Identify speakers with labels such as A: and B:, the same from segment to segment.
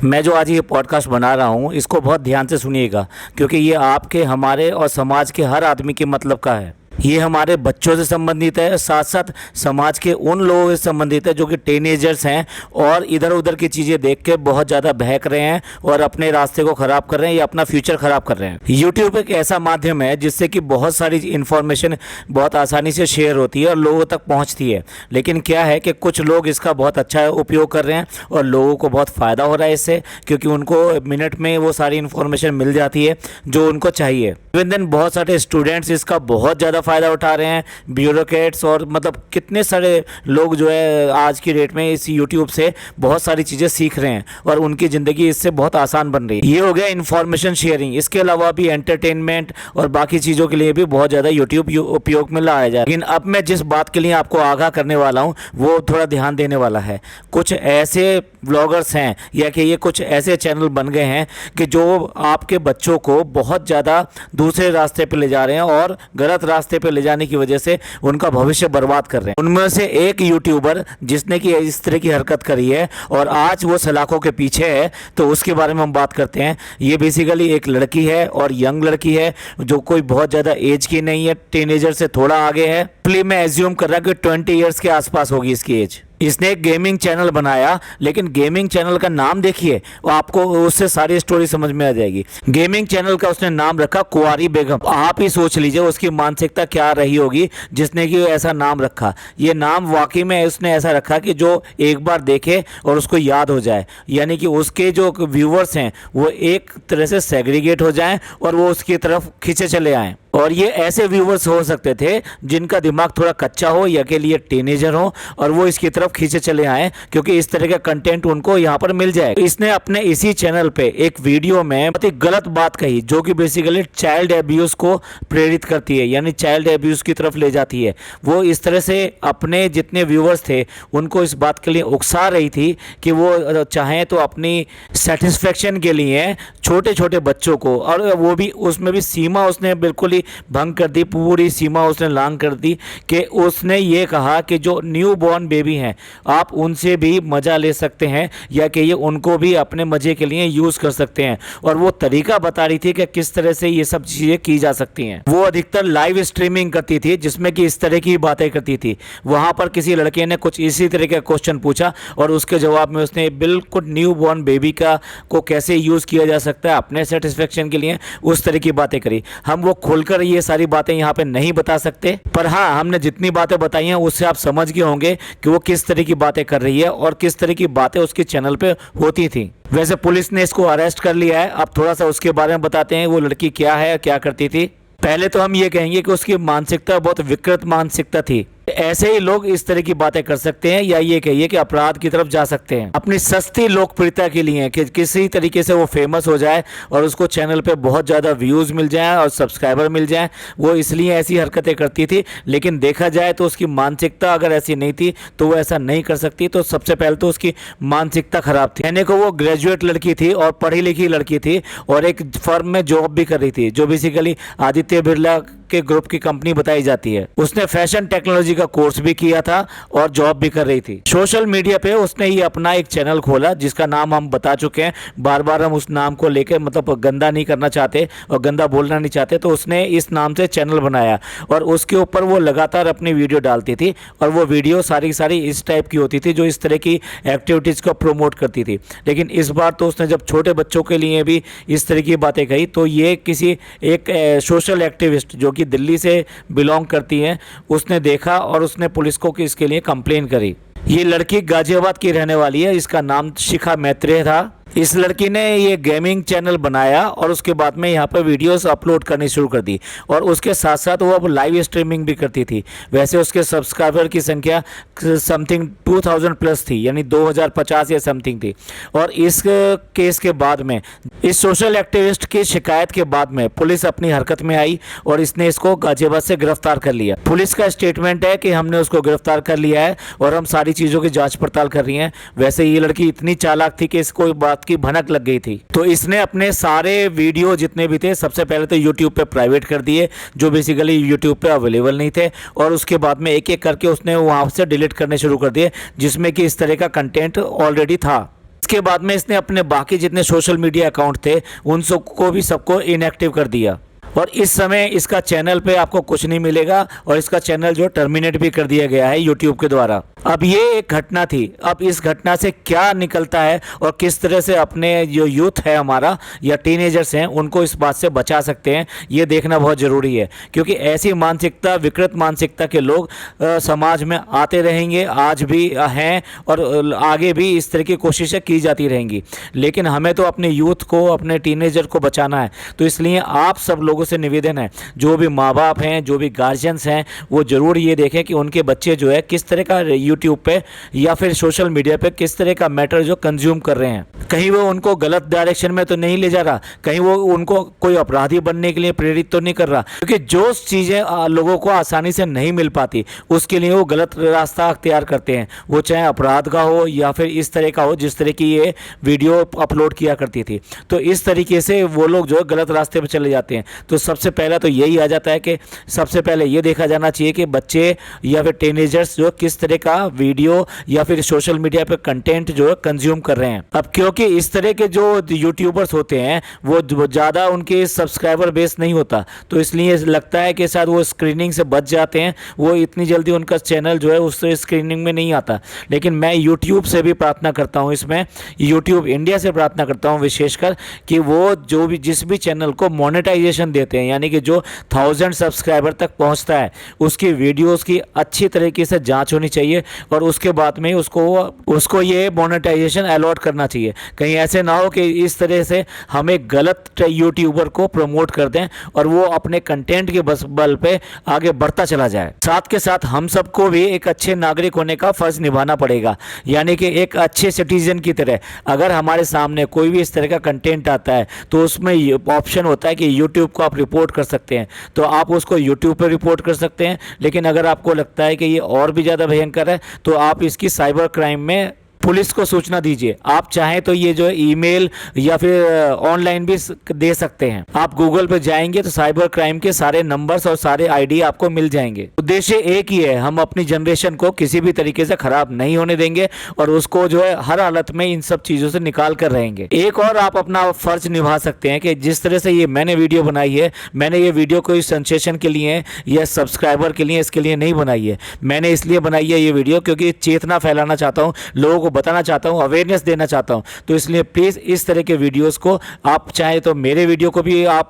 A: मैं जो आज ये पॉडकास्ट बना रहा हूँ इसको बहुत ध्यान से सुनिएगा, क्योंकि ये आपके, हमारे और समाज के हर आदमी के मतलब का है। ये हमारे बच्चों से संबंधित है, साथ साथ समाज के उन लोगों से संबंधित है जो कि टीनेजर्स हैं और इधर उधर की चीज़ें देख के बहुत ज़्यादा बहक रहे हैं और अपने रास्ते को ख़राब कर रहे हैं या अपना फ्यूचर ख़राब कर रहे हैं। यूट्यूब एक ऐसा माध्यम है जिससे कि बहुत सारी इन्फॉर्मेशन बहुत आसानी से शेयर होती है और लोगों तक पहुँचती है। लेकिन क्या है कि कुछ लोग इसका बहुत अच्छा उपयोग कर रहे हैं और लोगों को बहुत फ़ायदा हो रहा है इससे, क्योंकि उनको मिनट में वो सारी इन्फॉर्मेशन मिल जाती है जो उनको चाहिए। इवन देन बहुत सारे स्टूडेंट्स इसका बहुत ज़्यादा फ़ायदा उठा रहे हैं, ब्यूरोक्रेट्स और मतलब कितने सारे लोग जो है आज की डेट में इस यूट्यूब से बहुत सारी चीज़ें सीख रहे हैं और उनकी ज़िंदगी इससे बहुत आसान बन रही है। ये हो गया इन्फॉर्मेशन शेयरिंग। इसके अलावा भी एंटरटेनमेंट और बाकी चीज़ों के लिए भी बहुत ज़्यादा यूट्यूब उपयोग में लाया जाए। लेकिन अब मैं जिस बात के लिए आपको आगाह करने वाला हूँ वो थोड़ा ध्यान देने वाला है। कुछ ऐसे व्लॉगर्स हैं या कि ये कुछ ऐसे चैनल बन गए हैं कि जो आपके बच्चों को बहुत ज़्यादा दूसरे रास्ते पे ले जा रहे हैं और गलत रास्ते पे ले जाने की वजह से उनका भविष्य बर्बाद कर रहे हैं। उनमें से एक यूट्यूबर जिसने कि इस तरह की हरकत करी है और आज वो सलाखों के पीछे है, तो उसके बारे में हम बात करते हैं। ये बेसिकली एक लड़की है और यंग लड़की है जो कोई बहुत ज़्यादा एज की नहीं है, टीनेजर से थोड़ा आगे है। प्लीज मैं एज्यूम कर रहा कि 20 ईयर्स के आसपास होगी इसकी एज। इसने एक गेमिंग चैनल बनाया, लेकिन गेमिंग चैनल का नाम देखिए, आपको उससे सारी स्टोरी समझ में आ जाएगी। गेमिंग चैनल का उसने नाम रखा कुंवारी बेगम। आप ही सोच लीजिए उसकी मानसिकता क्या रही होगी जिसने कि ऐसा नाम रखा। ये नाम वाकई में उसने ऐसा रखा कि जो एक बार देखे और उसको याद हो जाए, यानी कि उसके जो व्यूवर्स हैं वो एक तरह से सेग्रीगेट हो जाएं और वो उसकी तरफ खींचे चले आएँ। और ये ऐसे व्यूवर्स हो सकते थे जिनका दिमाग थोड़ा कच्चा हो या के लिए टीनेजर हो और वो इसकी तरफ खींचे चले आए, क्योंकि इस तरह का कंटेंट उनको यहाँ पर मिल जाए। इसने अपने इसी चैनल पे एक वीडियो में बहुत ही गलत बात कही जो कि बेसिकली चाइल्ड एब्यूज़ को प्रेरित करती है, यानी चाइल्ड एब्यूज़ की तरफ ले जाती है। वो इस तरह से अपने जितने व्यूवर्स थे उनको इस बात के लिए उकसा रही थी कि वो चाहें तो अपनी सेटिस्फेक्शन के लिए छोटे छोटे बच्चों को, और वो भी उसमें भी सीमा उसने बिल्कुल ही भंग कर दी, पूरी सीमा उसने लांग कर दी कि उसने ये कहा कि जो न्यू बॉर्न बेबी हैं आप उनसे भी मज़ा ले सकते हैं या कि ये उनको भी अपने मज़े के लिए यूज़ कर सकते हैं। और वो तरीका बता रही थी कि किस तरह से ये सब चीज़ें की जा सकती हैं। वो अधिकतर लाइव स्ट्रीमिंग करती थी जिसमें कि इस तरह की बातें करती थी। वहाँ पर किसी लड़के ने कुछ इसी तरह का क्वेश्चन पूछा और उसके जवाब में उसने बिल्कुल न्यू बॉर्न बेबी को कैसे यूज़ किया जा सकता है अपने सेटिस्फेक्शन के लिए, उस तरह की बातें करी। हम वो खुलकर ये सारी बातें यहाँ पे नहीं बता सकते, पर हाँ हमने जितनी बातें बताई हैं उससे आप समझ गए होंगे कि वो किस तरह की बातें कर रही है और किस तरह की बातें उसके चैनल पे होती थी। वैसे पुलिस ने इसको अरेस्ट कर लिया है। अब थोड़ा सा उसके बारे में बताते हैं, वो लड़की क्या है, क्या करती थी। पहले तो हम ये कहेंगे कि उसकी मानसिकता बहुत विकृत मानसिकता थी। ऐसे ही लोग इस तरह की बातें कर सकते हैं या ये कहिए कि अपराध की तरफ जा सकते हैं अपनी सस्ती लोकप्रियता के लिए, कि किसी तरीके से वो फेमस हो जाए और उसको चैनल पे बहुत ज़्यादा व्यूज़ मिल जाए और सब्सक्राइबर मिल जाए। वो इसलिए ऐसी हरकतें करती थी, लेकिन देखा जाए तो उसकी मानसिकता अगर ऐसी नहीं थी तो वो ऐसा नहीं कर सकती। तो सबसे पहले तो उसकी मानसिकता खराब थी। कहने को वो ग्रेजुएट लड़की थी और पढ़ी लिखी लड़की थी और एक फर्म में जॉब भी कर रही थी जो बेसिकली आदित्य बिरला के ग्रुप की कंपनी बताई जाती है। उसने फैशन टेक्नोलॉजी का कोर्स भी किया था और जॉब भी कर रही थी। सोशल मीडिया पे उसने ही अपना एक चैनल खोला जिसका नाम हम बता चुके हैं, बार बार हम उस नाम को लेकर मतलब गंदा नहीं करना चाहते और गंदा बोलना नहीं चाहते, तो उसने इस नाम से चैनल बनाया और उसके ऊपर वो लगातार अपनी वीडियो डालती थी और वो वीडियो सारी इस टाइप की होती थी जो इस तरह की एक्टिविटीज़ को प्रमोट करती थी। लेकिन इस बार तो उसने जब छोटे बच्चों के लिए भी इस तरह की बातें कही तो ये किसी एक सोशल एक्टिविस्ट जो कि दिल्ली से बिलोंग करती हैं उसने देखा और उसने पुलिस को इसके लिए कंप्लेन करी। ये लड़की गाजियाबाद की रहने वाली है, इसका नाम शिखा मैत्रेय था। इस लड़की ने ये गेमिंग चैनल बनाया और उसके बाद में यहाँ पर वीडियोस अपलोड करनी शुरू कर दी और उसके साथ साथ वो अब लाइव स्ट्रीमिंग भी करती थी। वैसे उसके सब्सक्राइबर की संख्या समथिंग 2000 प्लस थी, यानी 2050 या समथिंग थी। और इस केस के बाद में, इस सोशल एक्टिविस्ट की शिकायत के बाद में पुलिस अपनी हरकत में आई और इसने इसको गाजियाबाद से गिरफ्तार कर लिया। पुलिस का स्टेटमेंट है कि हमने उसको गिरफ्तार कर लिया है और हम सारी चीज़ों की जाँच पड़ताल कर रही हैं। वैसे ये लड़की इतनी चालाक थी कि इसको बात की भनक लग गई थी, तो इसने अपने सारे वीडियो जितने भी थे सबसे पहले तो YouTube पे प्राइवेट कर दिए जो बेसिकली YouTube पे अवेलेबल नहीं थे, और उसके बाद में एक एक करके उसने वहां से डिलीट करने शुरू कर दिए जिसमें कि इस तरह का कंटेंट ऑलरेडी था। इसके बाद में इसने अपने बाकी जितने सोशल मीडिया अकाउंट थे उन सबको भी सबको इनएक्टिव कर दिया और इस समय इसका चैनल पे आपको कुछ नहीं मिलेगा और इसका चैनल जो टर्मिनेट भी कर दिया गया है यूट्यूब के द्वारा। अब ये एक घटना थी, अब इस घटना से क्या निकलता है और किस तरह से अपने जो यूथ है हमारा या टीनेजर्स हैं उनको इस बात से बचा सकते हैं, ये देखना बहुत ज़रूरी है। क्योंकि ऐसी मानसिकता, विकृत मानसिकता के लोग समाज में आते रहेंगे, आज भी हैं और आगे भी इस तरह की कोशिशें की जाती रहेंगी। लेकिन हमें तो अपने यूथ को, अपने टीनेजर को बचाना है। तो इसलिए आप सब लोगों से निवेदन है, जो भी माँ बाप हैं, जो भी गार्जियंस हैं, वो ज़रूर ये देखें कि उनके बच्चे जो है किस तरह का यूट्यूब पे या फिर सोशल मीडिया पे किस तरह का मैटर जो कंज्यूम कर रहे हैं। कहीं वो उनको गलत डायरेक्शन में तो नहीं ले जा रहा, कहीं वो उनको कोई अपराधी बनने के लिए प्रेरित तो नहीं कर रहा। क्योंकि जो चीज़ें लोगों को आसानी से नहीं मिल पाती उसके लिए वो गलत रास्ता अख्तियार करते हैं, वो चाहे अपराध का हो या फिर इस तरह का हो जिस तरह की ये वीडियो अपलोड किया करती थी। तो इस तरीके से वो लोग जो है गलत रास्ते पर चले जाते हैं। तो सबसे पहला तो यही आ जाता है कि सबसे पहले ये देखा जाना चाहिए कि बच्चे या फिर टीनेजर्स जो किस तरह का वीडियो या फिर सोशल मीडिया पे कंटेंट जो है कंज्यूम कर रहे हैं। अब क्योंकि इस तरह के जो यूट्यूबर्स होते हैं वो ज़्यादा उनके सब्सक्राइबर बेस नहीं होता, तो इसलिए लगता है कि शायद वो स्क्रीनिंग से बच जाते हैं, वो इतनी जल्दी उनका चैनल जो है उस स्क्रीनिंग में नहीं आता। लेकिन मैं यूट्यूब से भी प्रार्थना करता हूँ, इसमें यूट्यूब इंडिया से प्रार्थना करता हूँ विशेषकर कि वो जो भी जिस भी चैनल को मोनेटाइजेशन देते हैं, यानी कि जो 1000 सब्सक्राइबर तक पहुंचता है, उसकी वीडियोस की अच्छी तरीके से जांच होनी चाहिए और उसके बाद में उसको ये मोनेटाइजेशन अलॉट करना चाहिए। कहीं ऐसे ना हो कि इस तरह से हमें गलत यूट्यूबर को प्रमोट कर दें और वो अपने कंटेंट के बल पे आगे बढ़ता चला जाए। साथ के साथ हम सबको भी एक अच्छे नागरिक होने का फर्ज निभाना पड़ेगा, यानी कि एक अच्छे सिटीजन की तरह। अगर हमारे सामने कोई भी इस तरह का कंटेंट आता है तो उसमें ऑप्शन होता है कि यूट्यूब को आप रिपोर्ट कर सकते हैं, तो आप उसको यूट्यूब पर रिपोर्ट कर सकते हैं। लेकिन अगर आपको लगता है कि ये और भी ज़्यादा भयंकर है तो आप इसकी साइबर क्राइम में पुलिस को सूचना दीजिए। आप चाहें तो ये जो है ईमेल या फिर ऑनलाइन भी दे सकते हैं। आप गूगल पे जाएंगे तो साइबर क्राइम के सारे नंबर्स और सारे आईडी आपको मिल जाएंगे। उद्देश्य एक ही है, हम अपनी जनरेशन को किसी भी तरीके से खराब नहीं होने देंगे और उसको जो है हर हालत में इन सब चीज़ों से निकाल कर रहेंगे। एक और आप अपना फर्ज निभा सकते हैं कि जिस तरह से ये मैंने वीडियो बनाई है, मैंने ये वीडियो कोई सेंसेशन के लिए या सब्सक्राइबर के लिए इसके लिए नहीं बनाई है। मैंने इसलिए बनाई है ये वीडियो क्योंकि चेतना फैलाना चाहता हूँ, लोगों को बताना चाहता हूं, अवेयरनेस देना चाहता हूं। तो इसलिए प्लीज़ इस तरह के वीडियोस को आप चाहे तो मेरे वीडियो को भी आप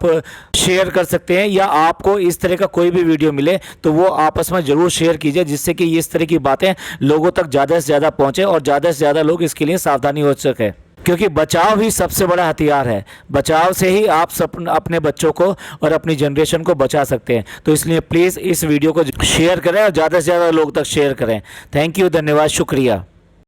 A: शेयर कर सकते हैं, या आपको इस तरह का कोई भी वीडियो मिले तो वो आपस में ज़रूर शेयर कीजिए, जिससे कि इस तरह की बातें लोगों तक ज़्यादा से ज़्यादा पहुँचे और ज़्यादा से ज़्यादा लोग इसके लिए सावधानी हो सके। क्योंकि बचाव ही सबसे बड़ा हथियार है, बचाव से ही आप सब अपने बच्चों को और अपनी जनरेशन को बचा सकते हैं। तो इसलिए प्लीज़ इस वीडियो को शेयर करें और ज़्यादा से ज़्यादा लोग तक शेयर करें। थैंक यू, धन्यवाद, शुक्रिया।